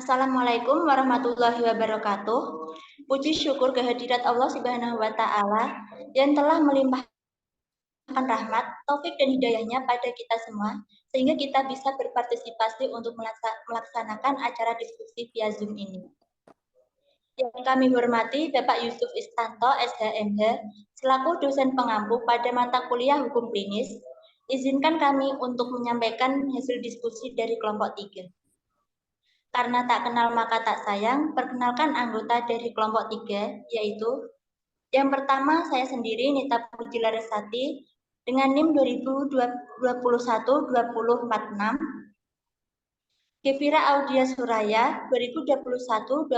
Assalamualaikum warahmatullahi wabarakatuh. Puji syukur kehadirat Allah Subhanahu wa Ta'ala yang telah melimpahkan rahmat, taufik dan hidayahnya pada kita semua, sehingga kita bisa berpartisipasi untuk melaksanakan acara diskusi via Zoom ini. Yang kami hormati Bapak Yusuf Istanto, SHMH, selaku dosen pengampu pada mata kuliah Hukum Klinis, izinkan kami untuk menyampaikan hasil diskusi dari kelompok 3. Karena tak kenal maka tak sayang, perkenalkan anggota dari kelompok 3, yaitu yang pertama saya sendiri, Nita Puji Larasati, dengan NIM 2021-2046, Kevira Audia Suraya 2021-20081,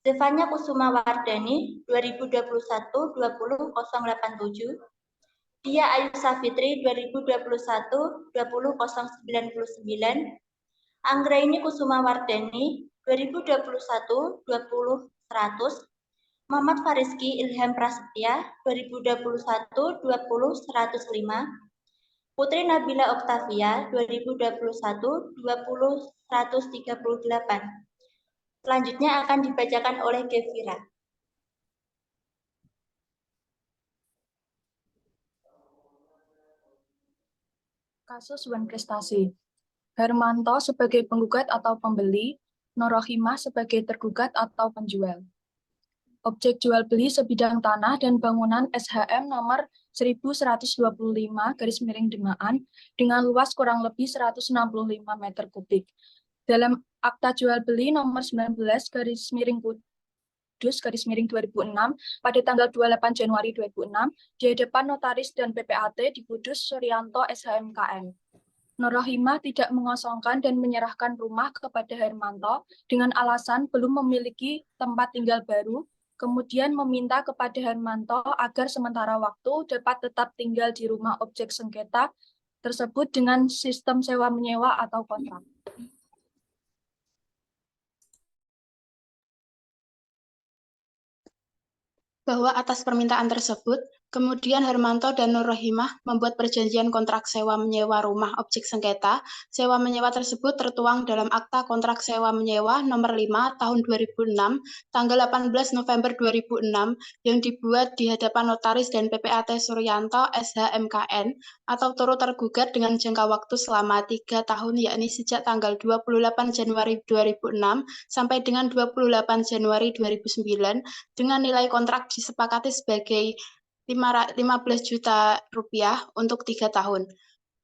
Stefania Kusuma Wardani 2021-20087, Dia Ayu Safitri 2021-20099, Anggraini Kusuma Wardani 2021-20100, Muhammad Fariski Ilham Prasetya 2021-20105, Putri Nabila Oktavia 2021-20138. Selanjutnya akan dibacakan oleh Kevira. Kasus Wan Prestasi. Hermanto sebagai penggugat atau pembeli, Norohimah sebagai tergugat atau penjual. Objek jual beli sebidang tanah dan bangunan SHM nomor 1125/Demaan dengan luas kurang lebih 165 meter kubik. Dalam akta jual beli nomor 19/Kudus/2006 pada tanggal 28 Januari 2006 di hadapan notaris dan PPAT di Kudus Suryanto SHMKN. Norohimah tidak mengosongkan dan menyerahkan rumah kepada Hermanto dengan alasan belum memiliki tempat tinggal baru, kemudian meminta kepada Hermanto agar sementara waktu dapat tetap tinggal di rumah objek sengketa tersebut dengan sistem sewa-menyewa atau kontrak. Bahwa atas permintaan tersebut, kemudian Hermanto dan Norohimah membuat perjanjian kontrak sewa-menyewa rumah objek sengketa. Sewa-menyewa tersebut tertuang dalam Akta Kontrak Sewa-Menyewa Nomor 5 Tahun 2006, tanggal 18 November 2006, yang dibuat di hadapan notaris dan PPAT Suryanto SHMKN atau turut tergugat dengan jangka waktu selama 3 tahun, yakni sejak tanggal 28 Januari 2006 sampai dengan 28 Januari 2009, dengan nilai kontrak disepakati sebagai 15 juta rupiah untuk 3 tahun.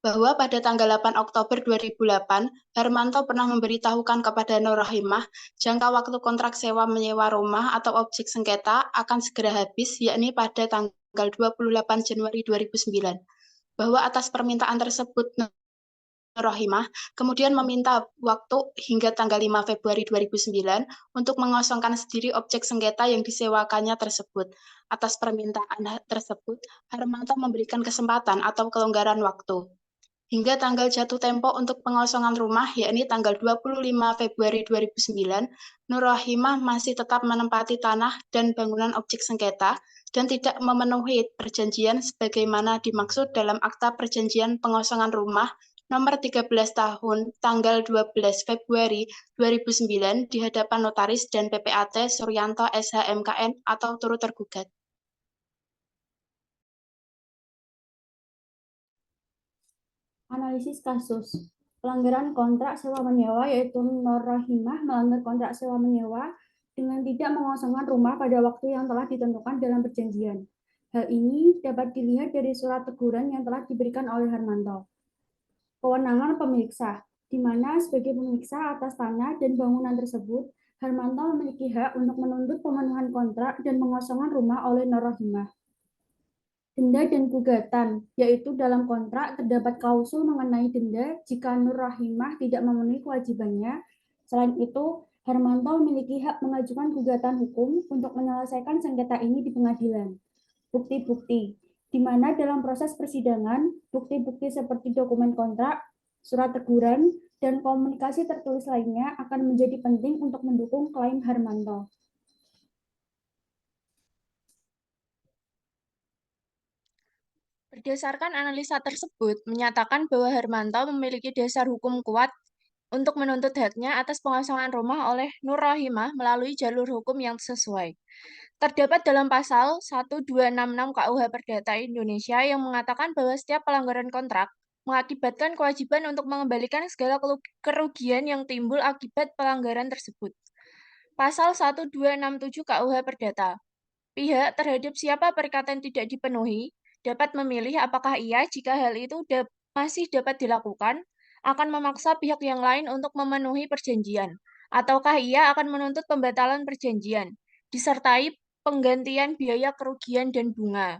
Bahwa pada tanggal 8 Oktober 2008, Hermanto pernah memberitahukan kepada Norohimah jangka waktu kontrak sewa-menyewa rumah atau objek sengketa akan segera habis, yakni pada tanggal 28 Januari 2009. Bahwa atas permintaan tersebut, Norohimah kemudian meminta waktu hingga tanggal 5 Februari 2009 untuk mengosongkan sendiri objek sengketa yang disewakannya tersebut. Atas permintaan tersebut, Hermanto memberikan kesempatan atau kelonggaran waktu hingga tanggal jatuh tempo untuk pengosongan rumah, yakni tanggal 25 Februari 2009, Norohimah masih tetap menempati tanah dan bangunan objek sengketa dan tidak memenuhi perjanjian sebagaimana dimaksud dalam Akta Perjanjian Pengosongan Rumah Nomor 13 Tahun tanggal 12 Februari 2009 di hadapan notaris dan PPAT Suryanto SHMKN atau turut tergugat. Analisis kasus. Pelanggaran kontrak sewa-menyewa, yaitu Norohimah melanggar kontrak sewa-menyewa dengan tidak mengosongkan rumah pada waktu yang telah ditentukan dalam perjanjian. Hal ini dapat dilihat dari surat teguran yang telah diberikan oleh Hermanto. Kewenangan pemilik sah, di mana sebagai pemilik sah atas tanah dan bangunan tersebut, Hermanto memiliki hak untuk menuntut pemenuhan kontrak dan pengosongan rumah oleh Norohimah. Denda dan gugatan, yaitu dalam kontrak terdapat klausul mengenai denda jika Norohimah tidak memenuhi kewajibannya. Selain itu, Hermanto memiliki hak mengajukan gugatan hukum untuk menyelesaikan sengketa ini di pengadilan. Bukti-bukti, di mana dalam proses persidangan, bukti-bukti seperti dokumen kontrak, surat teguran, dan komunikasi tertulis lainnya akan menjadi penting untuk mendukung klaim Hermanto. Berdasarkan analisa tersebut, menyatakan bahwa Hermanto memiliki dasar hukum kuat untuk menuntut haknya atas pengosongan rumah oleh Nur Rohimah melalui jalur hukum yang sesuai. Terdapat dalam pasal 1266 KUH Perdata Indonesia yang mengatakan bahwa setiap pelanggaran kontrak mengakibatkan kewajiban untuk mengembalikan segala kerugian yang timbul akibat pelanggaran tersebut. Pasal 1267 KUH Perdata. Pihak terhadap siapa perikatan tidak dipenuhi dapat memilih apakah ia, jika hal itu masih dapat dilakukan, akan memaksa pihak yang lain untuk memenuhi perjanjian, ataukah ia akan menuntut pembatalan perjanjian, disertai penggantian biaya kerugian dan bunga.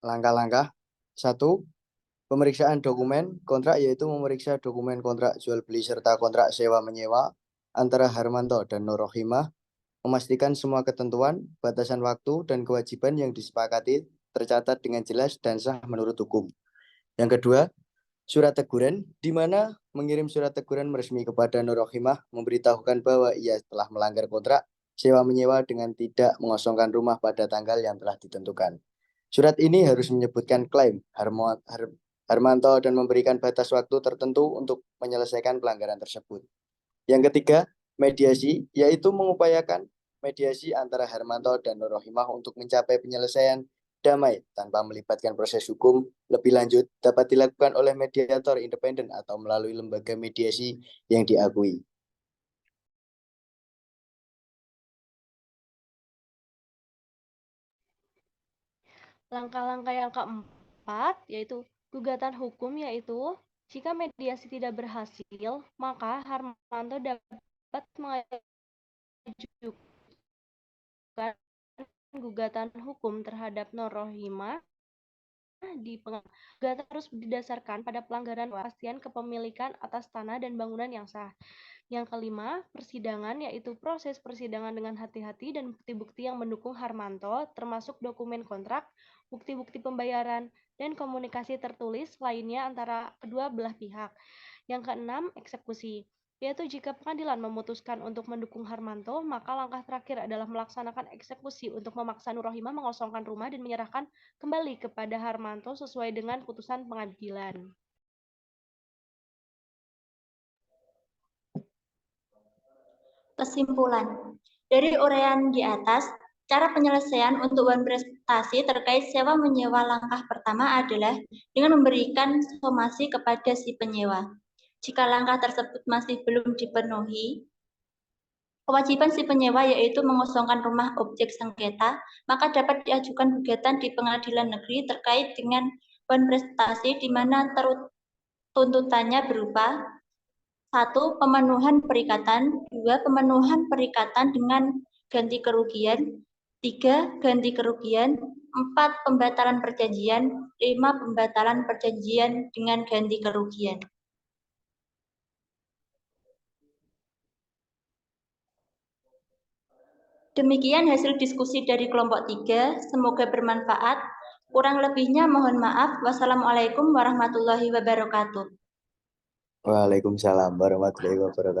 Langkah-langkah. 1. Pemeriksaan dokumen kontrak, yaitu memeriksa dokumen kontrak jual beli serta kontrak sewa menyewa antara Harmanto dan Nur Rohimah, memastikan semua ketentuan, batasan waktu, dan kewajiban yang disepakati tercatat dengan jelas dan sah menurut hukum. Yang kedua, surat teguran, di mana mengirim surat teguran resmi kepada Nur Rohimah memberitahukan bahwa ia telah melanggar kontrak sewa menyewa dengan tidak mengosongkan rumah pada tanggal yang telah ditentukan. Surat ini harus menyebutkan klaim Harmanto dan memberikan batas waktu tertentu untuk menyelesaikan pelanggaran tersebut. Yang ketiga, mediasi, yaitu mengupayakan mediasi antara Harmanto dan Nur Rohimah untuk mencapai penyelesaian damai tanpa melibatkan proses hukum lebih lanjut, dapat dilakukan oleh mediator independen atau melalui lembaga mediasi yang diakui. Langkah-langkah yang keempat yaitu gugatan hukum, yaitu jika mediasi tidak berhasil, maka Harmanto dapat mengajukan gugatan hukum terhadap Nur Rohimah di pengadilan. Gugatan harus didasarkan pada pelanggaran kepastian kepemilikan atas tanah dan bangunan yang sah. Yang kelima, persidangan, yaitu proses persidangan dengan hati-hati dan bukti-bukti yang mendukung Harmanto, termasuk dokumen kontrak, bukti-bukti pembayaran, dan komunikasi tertulis lainnya antara kedua belah pihak. Yang keenam, eksekusi, yaitu jika pengadilan memutuskan untuk mendukung Harmanto, maka langkah terakhir adalah melaksanakan eksekusi untuk memaksa Nur Rohimah mengosongkan rumah dan menyerahkan kembali kepada Harmanto sesuai dengan putusan pengadilan. Kesimpulan. Dari uraian di atas, cara penyelesaian untuk beban prestasi terkait sewa menyewa langkah pertama adalah dengan memberikan somasi kepada si penyewa. Jika langkah tersebut masih belum dipenuhi, kewajiban si penyewa yaitu mengosongkan rumah objek sengketa, maka dapat diajukan gugatan di pengadilan negeri terkait dengan beban prestasi di mana tuntutannya berupa 1. Pemenuhan perikatan, 2. Pemenuhan perikatan dengan ganti kerugian, 3. Ganti kerugian, 4. Pembatalan perjanjian, 5. Pembatalan perjanjian dengan ganti kerugian. Demikian hasil diskusi dari kelompok 3, semoga bermanfaat. Kurang lebihnya mohon maaf. Wassalamualaikum warahmatullahi wabarakatuh. Waalaikumsalam warahmatullahi wabarakatuh.